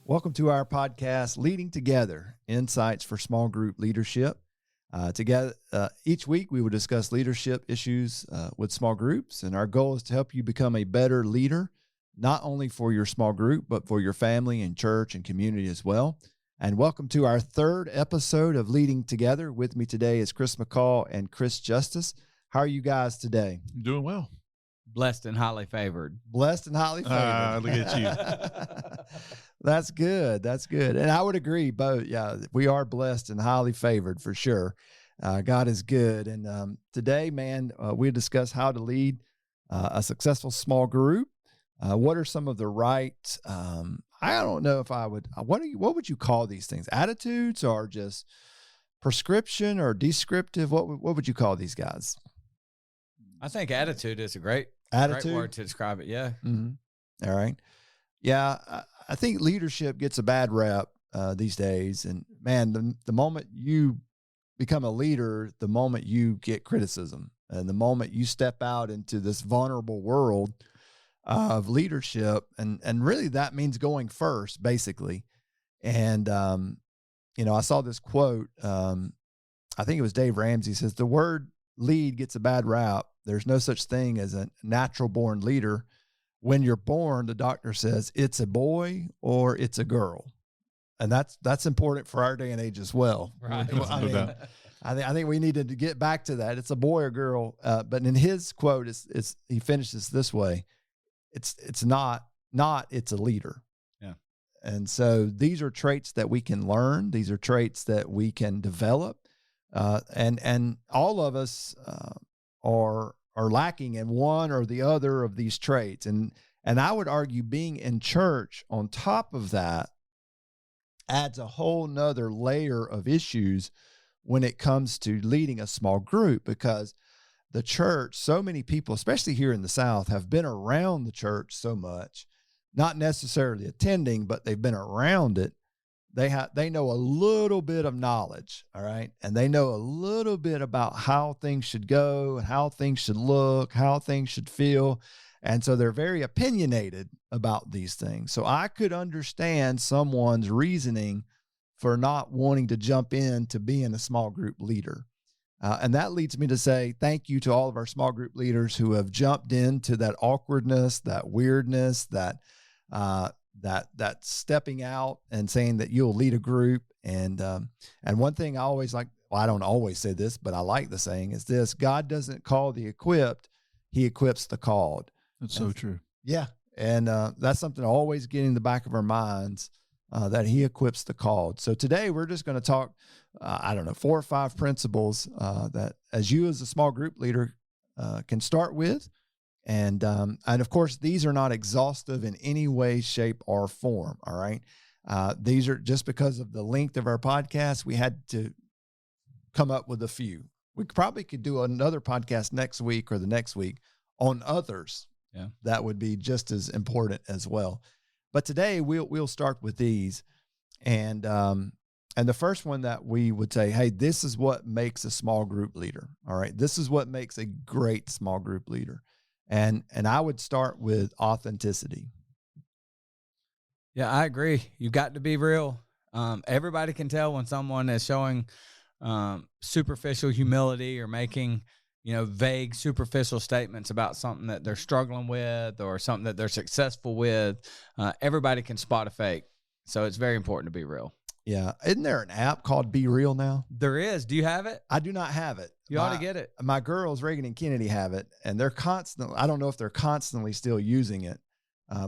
Welcome to our podcast, Leading Together, Insights for Small Group Leadership. Each week, we will discuss leadership issues with small groups, and our goal is to help you become a better leader, not only for your small group, but for your family and church and community as well. And welcome to our third episode of Leading Together. With me today is Chris McCall and Chris Justice. How are you guys today? Doing well. Blessed and highly favored. Blessed and highly favored. Look at you. That's good. That's good. And I would agree both. Yeah, we are blessed and highly favored for sure. God is good. And today, man, we discuss how to lead a successful small group. What are some of the right, I don't know if I would, what would you call these things? Attitudes or just prescription or descriptive? What would you call these guys? I think attitude is a great word to describe it. Yeah. Mm-hmm. All right. Yeah. I think leadership gets a bad rap these days. And man, the moment you become a leader, the moment you get criticism and the moment you step out into this vulnerable world of leadership, and really that means going first, basically. And, I saw this quote, I think it was Dave Ramsey says, the word lead gets a bad rap. There's no such thing as a natural born leader. When you're born, the doctor says it's a boy or it's a girl. And that's important for our day and age as well. Right. I think we need to get back to that. It's a boy or girl. But in his quote, he finishes this way. It's not it's a leader. Yeah. And so these are traits that we can learn. These are traits that we can develop. And all of us are lacking in one or the other of these traits. And I would argue being in church on top of that adds a whole nother layer of issues when it comes to leading a small group, because the church, so many people, especially here in the South, have been around the church so much, not necessarily attending, but they've been around it. They know a little bit of knowledge, all right? And they know a little bit about how things should go and how things should look, how things should feel. And so they're very opinionated about these things. So I could understand someone's reasoning for not wanting to jump in to being a small group leader. And that leads me to say thank you to all of our small group leaders who have jumped into that awkwardness, that weirdness, that stepping out and saying that you'll lead a group. And one thing I always like, well, I don't always say this, but I like the saying is this: God doesn't call the equipped, he equips the called. That's so true. Yeah. And that's something to always get in the back of our minds, that he equips the called. So today we're just going to talk, 4 or 5 principles that as you as a small group leader can start with. And of course, these are not exhaustive in any way, shape, or form. All right. These are just because of the length of our podcast, we had to come up with a few. We probably could do another podcast next week or the next week on others. Yeah. That would be just as important as well. But today we'll start with these. And the first one that we would say, hey, this is what makes a small group leader. All right. This is what makes a great small group leader. And I would start with authenticity. Yeah, I agree. You got to be real. Everybody can tell when someone is showing superficial humility or making, vague superficial statements about something that they're struggling with or something that they're successful with. Everybody can spot a fake. So it's very important to be real. Yeah. Isn't there an app called Be Real now? There is. Do you have it? I do not have it. You ought to get it. My girls, Reagan and Kennedy, have it, and they're constantly, I don't know if they're constantly still using it,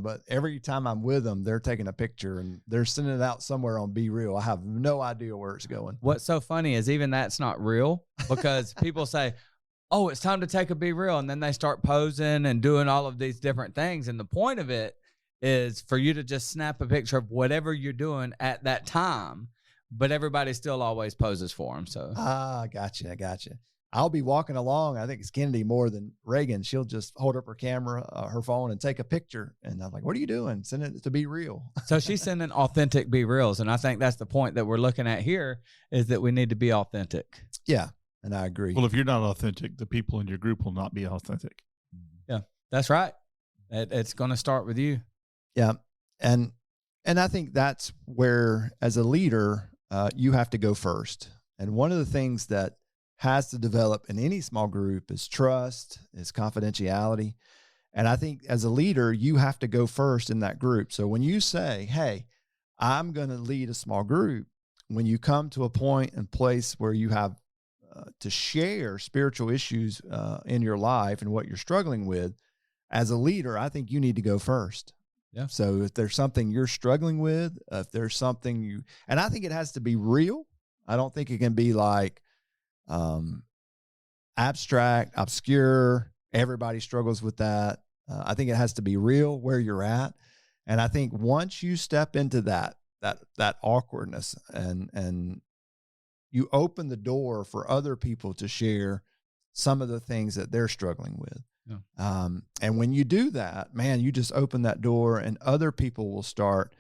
but every time I'm with them, they're taking a picture and they're sending it out somewhere on Be Real. I have no idea where it's going. What's so funny is even that's not real, because people say, oh, it's time to take a Be Real. And then they start posing and doing all of these different things. And the point of it is for you to just snap a picture of whatever you're doing at that time, but everybody still always poses for them. So gotcha. I'll be walking along. I think it's Kennedy more than Reagan. She'll just hold up her camera, her phone, and take a picture. And I'm like, what are you doing? Send it to Be Real. So she's sending authentic Be Reals. And I think that's the point that we're looking at here, is that we need to be authentic. Yeah. And I agree. Well, if you're not authentic, the people in your group will not be authentic. Yeah, that's right. It's going to start with you. Yeah. And And I think that's where, as a leader, you have to go first. And one of the things that has to develop in any small group is trust, is confidentiality. And I think as a leader, you have to go first in that group. So when you say, hey, I'm going to lead a small group, when you come to a point and place where you have to share spiritual issues in your life and what you're struggling with, as a leader, I think you need to go first. Yeah. So if there's something you're struggling with, if there's something and I think it has to be real. I don't think it can be like abstract, obscure. Everybody struggles with that. I think it has to be real where you're at. And I think once you step into that awkwardness and you open the door for other people to share some of the things that they're struggling with. Yeah. And when you do that, man, you just open that door and other people will start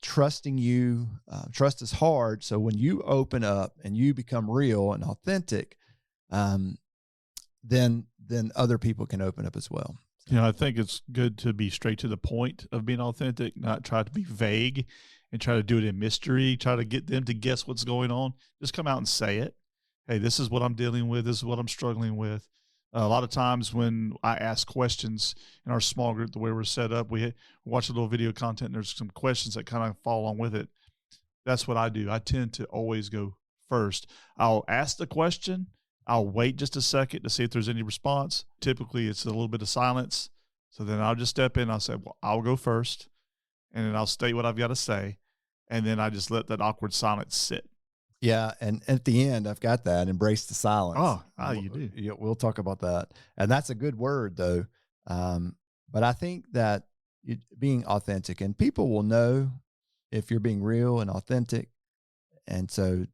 trusting you. Trust is hard. So when you open up and you become real and authentic, then other people can open up as well. You know, I think it's good to be straight to the point of being authentic, not try to be vague and try to do it in mystery, try to get them to guess what's going on. Just come out and say it. Hey, this is what I'm dealing with. This is what I'm struggling with. A lot of times when I ask questions in our small group, the way we're set up, we watch a little video content and there's some questions that kind of fall along with it. That's what I do. I tend to always go first. I'll ask the question. I'll wait just a second to see if there's any response. Typically, it's a little bit of silence. So then I'll just step in. I'll say, well, I'll go first. And then I'll state what I've got to say. And then I just let that awkward silence sit. Yeah. And at the end, I've got that, embrace the silence. Oh, you do. Yeah, we'll talk about that. And that's a good word, though. But I think that being authentic, and people will know if you're being real and authentic. And so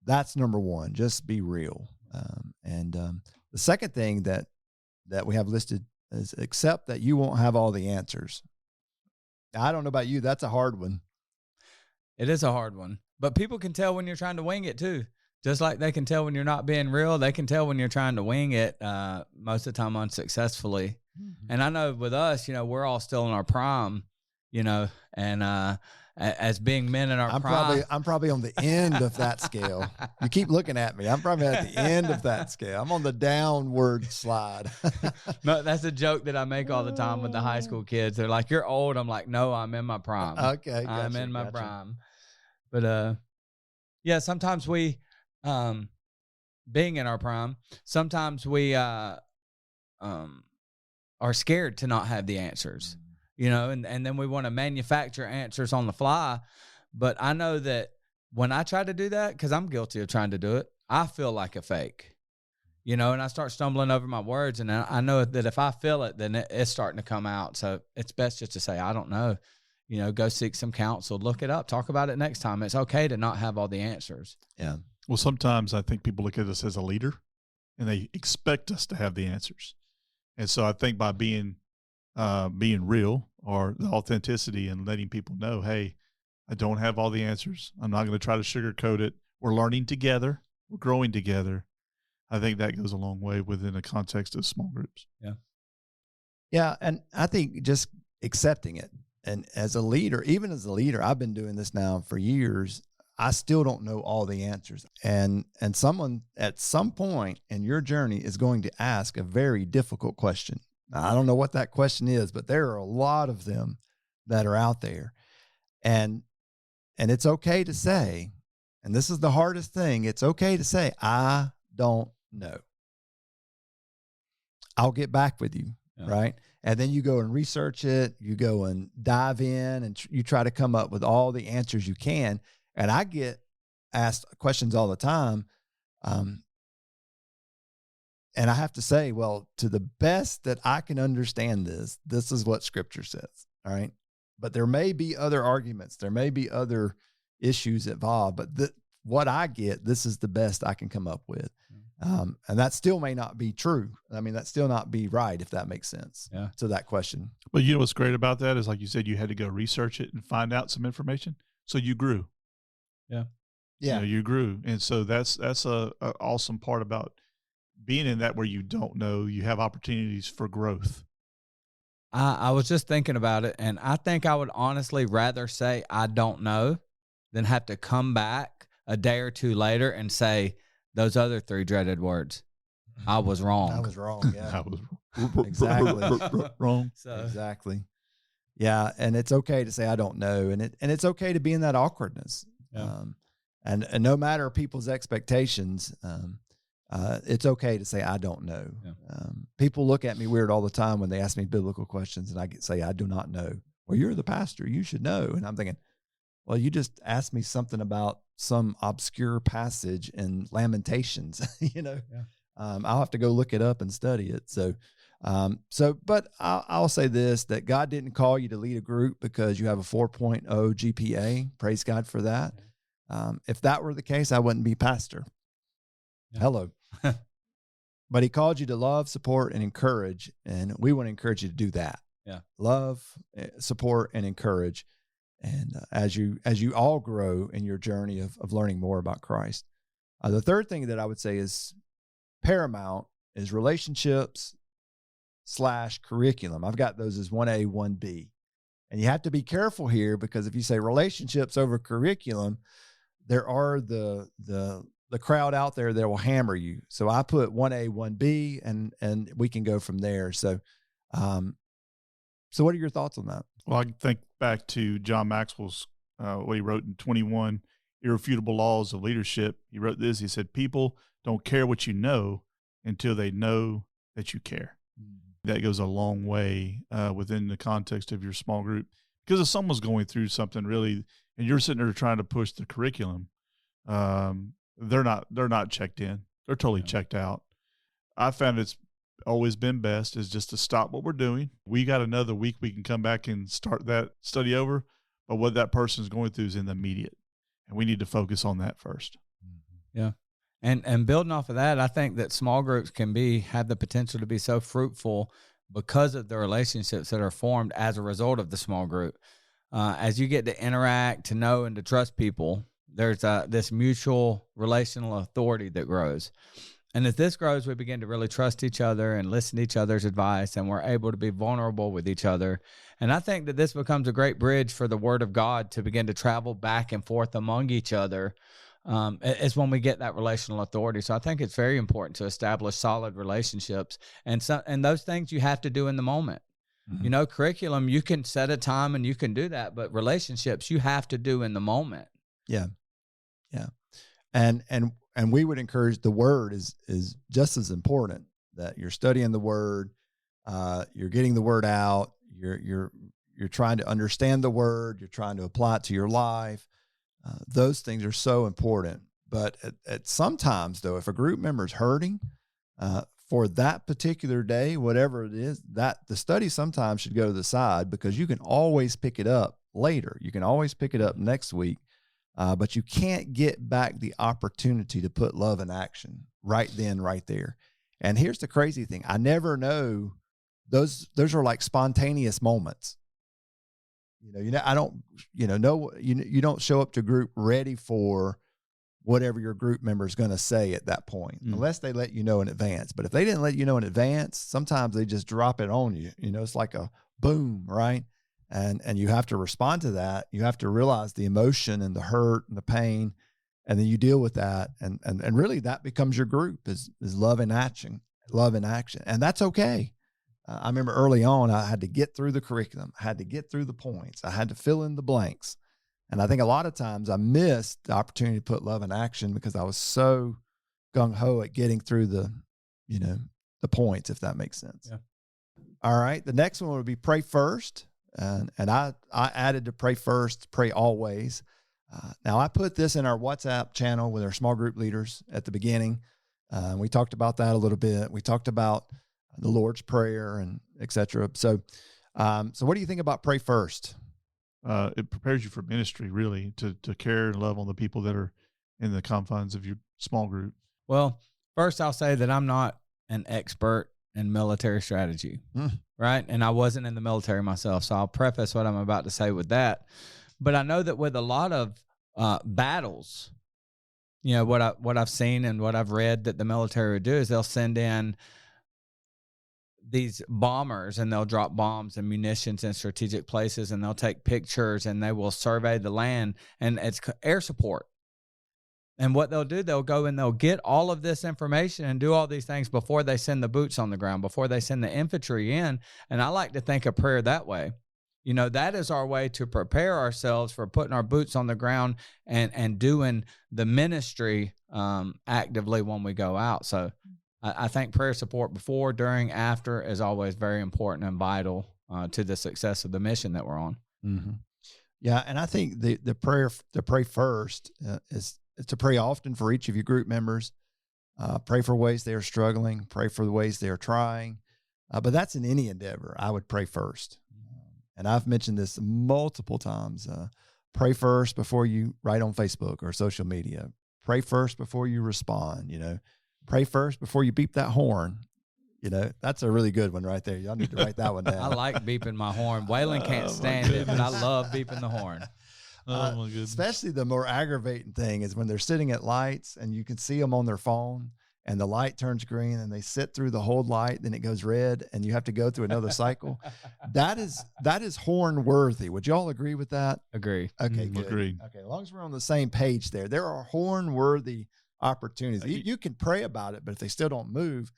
that's number one, just be real. The second thing that we have listed is accept that you won't have all the answers. Now, I don't know about you. That's a hard one. It is a hard one, but people can tell when you're trying to wing it too. Just like they can tell when you're not being real, they can tell when you're trying to wing it, most of the time unsuccessfully. Mm-hmm. And I know with us, we're all still in our prime, and as being men in our prime. I'm probably on the end of that scale. You keep looking at me. I'm probably at the end of that scale. I'm on the downward slide. No, that's a joke that I make all the time with the high school kids. They're like, "You're old." I'm like, "No, I'm in my prime." Okay, I'm in my prime. But yeah, sometimes we, being in our prime, sometimes we are scared to not have the answers. And then we want to manufacture answers on the fly. But I know that when I try to do that, because I'm guilty of trying to do it, I feel like a fake, and I start stumbling over my words. And I know that if I feel it, then it's starting to come out. So it's best just to say, I don't know, go seek some counsel, look it up, talk about it next time. It's okay to not have all the answers. Yeah. Well, sometimes I think people look at us as a leader and they expect us to have the answers. And so I think by being real, or the authenticity, and letting people know, hey, I don't have all the answers. I'm not going to try to sugarcoat it. We're learning together. We're growing together. I think that goes a long way within the context of small groups. Yeah. Yeah. And I think just accepting it. And as a leader, even as a leader, I've been doing this now for years. I still don't know all the answers. And someone at some point in your journey is going to ask a very difficult question. Now, I don't know what that question is, but there are a lot of them that are out there. And it's okay to say, and this is the hardest thing, it's okay to say, I don't know. I'll get back with you, right? And then you go and research it, you go and dive in, and you try to come up with all the answers you can. And I get asked questions all the time. And I have to say, well, to the best that I can understand this is what Scripture says, all right? But there may be other arguments. There may be other issues involved. But what I get, this is the best I can come up with. And that still may not be true. I mean, that still not be right, if that makes sense to that question. But you know what's great about that is, like you said, you had to go research it and find out some information. So you grew. Yeah. Yeah. You grew. And so that's a awesome part about being in that, where you don't know, you have opportunities for growth. I was just thinking about it, and I think I would honestly rather say I don't know than have to come back a day or two later and say those other three dreaded words. I was wrong. I was wrong. I Yeah, was exactly. wrong. So Exactly. Yeah, and it's okay to say I don't know, and it's okay to be in that awkwardness. Yeah. And no matter people's expectations, it's okay to say I don't know. Yeah. People look at me weird all the time when they ask me biblical questions, and I say I do not know. Well, you're the pastor, you should know. And I'm thinking, well, you just asked me something about some obscure passage in Lamentations. Yeah. I'll have to go look it up and study it. But I'll say this, that God didn't call you to lead a group because you have a 4.0 GPA. Praise God for that. If that were the case, I wouldn't be pastor. Yeah. Hello. But he called you to love, support, and encourage. And we want to encourage you to do that. Yeah. Love, support, and encourage. And as you all grow in your journey of learning more about Christ. The third thing that I would say is paramount is relationships / curriculum. I've got those as 1A, 1B. And you have to be careful here, because if you say relationships over curriculum, there are the crowd out there that will hammer you. So I put 1A, 1B, and we can go from there. So what are your thoughts on that? Well, I think back to John Maxwell's, what he wrote in 21 Irrefutable Laws of Leadership. He wrote this. He said, people don't care what you know until they know that you care. Mm-hmm. That goes a long way within the context of your small group. Because if someone's going through something really, and you're sitting there trying to push the curriculum, they're not checked in. They're totally checked out. I found it's always been best is just to stop what we're doing. We got another week. We can come back and start that study over. But what that person is going through is in the immediate. And we need to focus on that first. Yeah. And building off of that, I think that small groups can have the potential to be so fruitful because of the relationships that are formed as a result of the small group. As you get to interact, to know, and to trust people, there's this mutual relational authority that grows. And as this grows, we begin to really trust each other and listen to each other's advice, and we're able to be vulnerable with each other. And I think that this becomes a great bridge for the Word of God to begin to travel back and forth among each other. It's when we get that relational authority. So I think it's very important to establish solid relationships, and those things you have to do in the moment. Mm-hmm. Curriculum, you can set a time and you can do that, but relationships you have to do in the moment. Yeah. Yeah. And we would encourage the Word is just as important, that you're studying the Word, you're getting the Word out, you're trying to understand the Word, you're trying to apply it to your life. Those things are so important. But at sometimes, though, if a group member is hurting for that particular day, whatever it is, that the study sometimes should go to the side, because you can always pick it up later. You can always pick it up next week. But you can't get back the opportunity to put love in action right then, right there. And here's the crazy thing. I never know. Those are like spontaneous moments. You don't show up to group ready for whatever your group member is going to say at that point, unless they let you know in advance. But if they didn't let you know in advance, sometimes they just drop it on you. It's like a boom, right? And you have to respond to that. You have to realize the emotion and the hurt and the pain, and then you deal with that. And really that becomes your group is love in action. And that's okay. I remember early on, I had to get through the curriculum. I had to get through the points. I had to fill in the blanks. And I think a lot of times I missed the opportunity to put love in action because I was so gung-ho at getting through the points, if that makes sense. Yeah. All right. The next one would be pray first. And I added to pray first, pray always. Now, I put this in our WhatsApp channel with our small group leaders at the beginning. We talked about that a little bit. We talked about the Lord's Prayer and et cetera. So what do you think about pray first? It prepares you for ministry, really, to care and love on the people that are in the confines of your small group. Well, first I'll say that I'm not an expert in military strategy, right? And I wasn't in the military myself, so I'll preface what I'm about to say with that. But I know that with a lot of battles, what I've seen and what I've read that the military would do is they'll send in these bombers, and they'll drop bombs and munitions in strategic places, and they'll take pictures, and they will survey the land, and it's air support. And what they'll do, they'll go and they'll get all of this information and do all these things before they send the boots on the ground, before they send the infantry in. And I like to think of prayer that way. You know, that is our way to prepare ourselves for putting our boots on the ground and doing the ministry actively when we go out. So I think prayer support before, during, after is always very important and vital to the success of the mission that we're on. Mm-hmm. Yeah, and I think the prayer to pray first is to pray often for each of your group members. Pray for ways they are struggling. Pray for the ways they are trying. But that's in any endeavor. I would pray first. And I've mentioned this multiple times. Pray first before you write on Facebook or social media. Pray first before you respond. You know, pray first before you beep that horn. You know, that's a really good one right there. Y'all need to write that one down. I like beeping my horn. Waylon can't stand it, but I love beeping the horn. Oh my goodness. Especially the more aggravating thing is when they're sitting at lights and you can see them on their phone and the light turns green and they sit through the whole light, then it goes red and you have to go through another cycle. That is horn worthy. Would y'all agree with that? Agree. Okay, good. Agreed. Okay, as long as we're on the same page there are horn worthy opportunities. You can pray about it, but if they still don't move,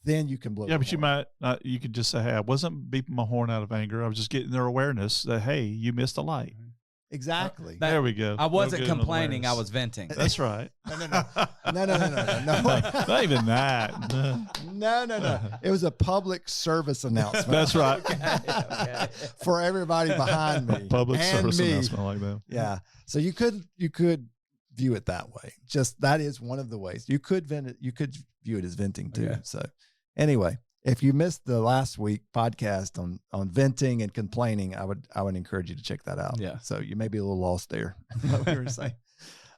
then you can blow. Yeah, but you might not, you could just say, hey, I wasn't beeping my horn out of anger. I was just getting their awareness that, hey, you missed a light. Exactly. There we go. I wasn't complaining. I was venting. That's right. No. Not even that. No. It was a public service announcement. That's right. Okay. For everybody behind me. Public and service me. announcement like that. Yeah. So you could view it that way. Just that is one of the ways. You could vent it. You could view it as venting too. Okay. So anyway, if you missed the last week podcast on venting and complaining, I would encourage you to check that out. Yeah. So you may be a little lost there. What we were saying.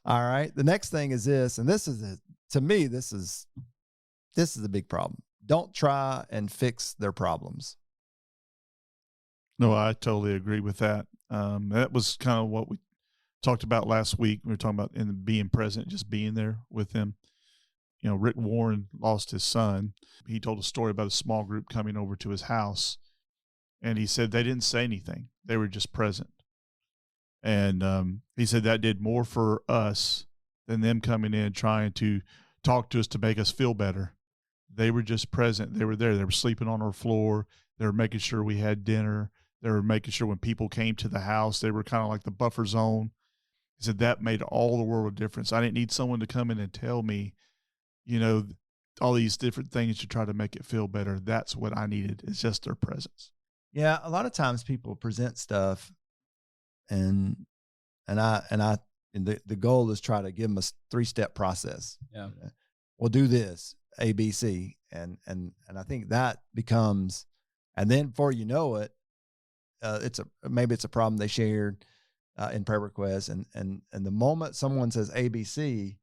All right. The next thing is this, and to me, this is a big problem. Don't try and fix their problems. No, I totally agree with that. That was kind of what we talked about last week. We were talking about being present, just being there with them. You know, Rick Warren lost his son. He told a story about a small group coming over to his house, and he said they didn't say anything. They were just present. And he said that did more for us than them coming in trying to talk to us to make us feel better. They were just present. They were there. They were sleeping on our floor. They were making sure we had dinner. They were making sure when people came to the house, they were kind of like the buffer zone. He said that made all the world of difference. I didn't need someone to come in and tell me, you know, all these different things to try to make it feel better. That's what I needed. It's just their presence. Yeah, a lot of times people present stuff, and the goal is try to give them a 3-step process. Yeah, we'll do this A, B, C, and I think that becomes, and then before you know it, maybe it's a problem they shared in prayer requests, and the moment someone says A, B, C.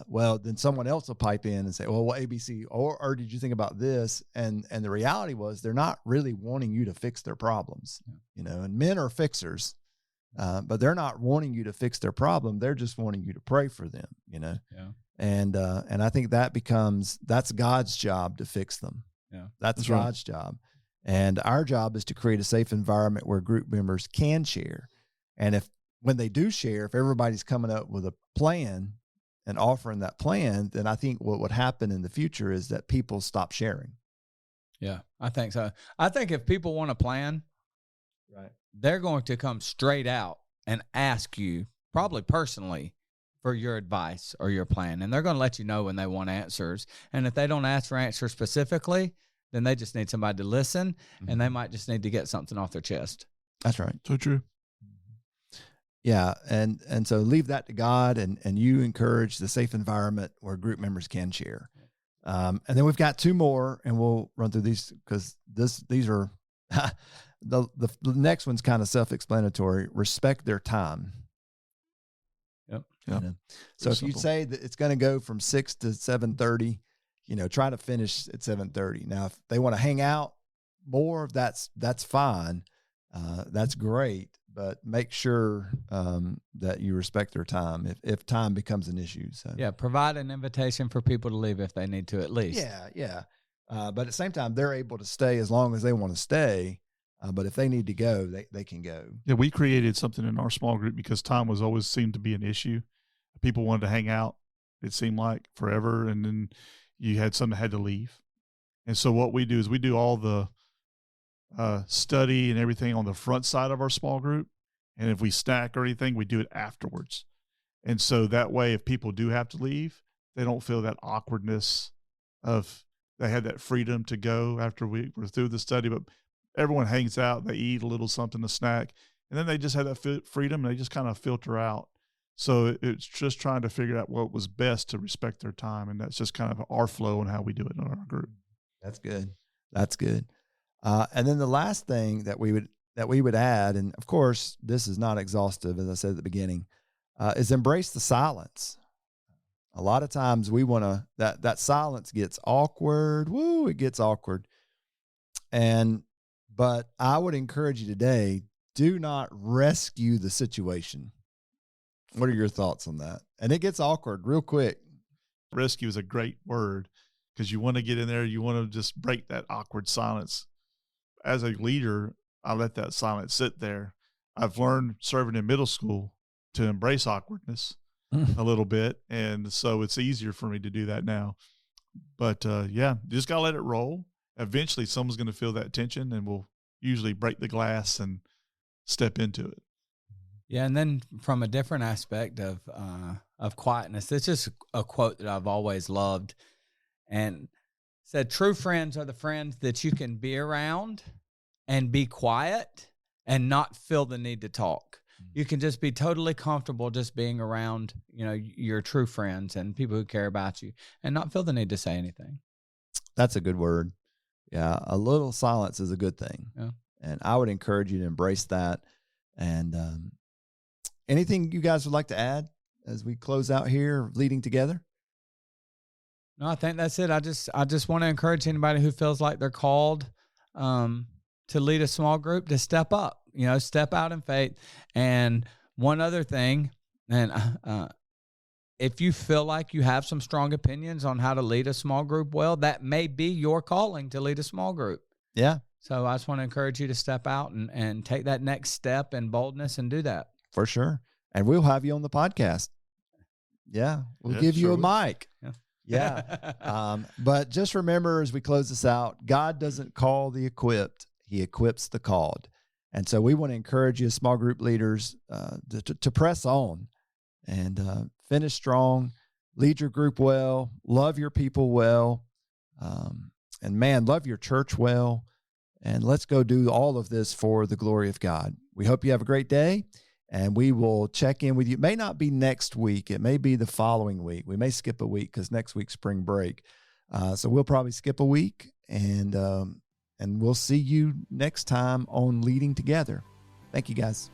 Well, then someone else will pipe in and say, well, ABC, or did you think about this? And the reality was they're not really wanting you to fix their problems, you know, and men are fixers, but they're not wanting you to fix their problem. They're just wanting you to pray for them, you know? Yeah. And I think that's God's job to fix them. Yeah. That's God's job. And our job is to create a safe environment where group members can share. And when they do share, if everybody's coming up with a plan and offering that plan, then I think what would happen in the future is that people stop sharing. Yeah, I think so. I think if people want a plan, right, they're going to come straight out and ask you, probably personally, for your advice or your plan. And they're going to let you know when they want answers. And if they don't ask for answers specifically, then they just need somebody to listen, and they might just need to get something off their chest. That's right. So true. Yeah, and so leave that to God, and you encourage the safe environment where group members can share. And then we've got 2 more, and we'll run through these because these are the next one's kind of self-explanatory. Respect their time. Yep. You know? So if you say that it's going to go from 6 to 7:30, you know, try to finish at 7:30. Now, if they want to hang out more, that's fine. That's great. But make sure that you respect their time if time becomes an issue. So yeah, provide an invitation for people to leave if they need to, at least. Yeah. But at the same time, they're able to stay as long as they want to stay. But if they need to go, they can go. Yeah, we created something in our small group because time was always seemed to be an issue. People wanted to hang out, it seemed like forever, and then you had some that had to leave. And so what we do is we do all the study and everything on the front side of our small group. And if we stack or anything, we do it afterwards. And so that way, if people do have to leave, they don't feel that awkwardness of they had that freedom to go after we were through the study. But everyone hangs out, they eat a little something to snack, and then they just have that freedom and they just kind of filter out. So it's just trying to figure out what was best to respect their time. And that's just kind of our flow and how we do it in our group. That's good. That's good. And then the last thing that we would add, and of course, this is not exhaustive, as I said at the beginning, is embrace the silence. A lot of times we want to, that silence gets awkward. Woo, it gets awkward. But I would encourage you today, do not rescue the situation. What are your thoughts on that? And it gets awkward real quick. Rescue is a great word because you want to get in there. You want to just break that awkward silence. As a leader, I let that silence sit there. I've learned serving in middle school to embrace awkwardness a little bit. And so it's easier for me to do that now. But yeah, you just got to let it roll. Eventually someone's going to feel that tension and we'll usually break the glass and step into it. Yeah. And then from a different aspect of quietness, it's just a quote that I've always loved, and said, true friends are the friends that you can be around and be quiet and not feel the need to talk. You can just be totally comfortable just being around, your true friends and people who care about you and not feel the need to say anything. That's a good word. Yeah. A little silence is a good thing. Yeah. And I would encourage you to embrace that. And anything you guys would like to add as we close out here, leading together? No, I think that's it. I just want to encourage anybody who feels like they're called to lead a small group to step up, step out in faith. And one other thing, and if you feel like you have some strong opinions on how to lead a small group well, that may be your calling to lead a small group. Yeah. So I just want to encourage you to step out and take that next step in boldness and do that. For sure. And we'll have you on the podcast. Yeah. We'll give you a mic. Yeah. Yeah. But just remember, as we close this out, God doesn't call the equipped. He equips the called. And so we want to encourage you as small group leaders to press on and finish strong, lead your group well, love your people well, and man, love your church well. And let's go do all of this for the glory of God. We hope you have a great day, and we will check in with you. It may not be next week. It may be the following week. We may skip a week because next week's spring break. So we'll probably skip a week, and we'll see you next time on Leading Together. Thank you, guys.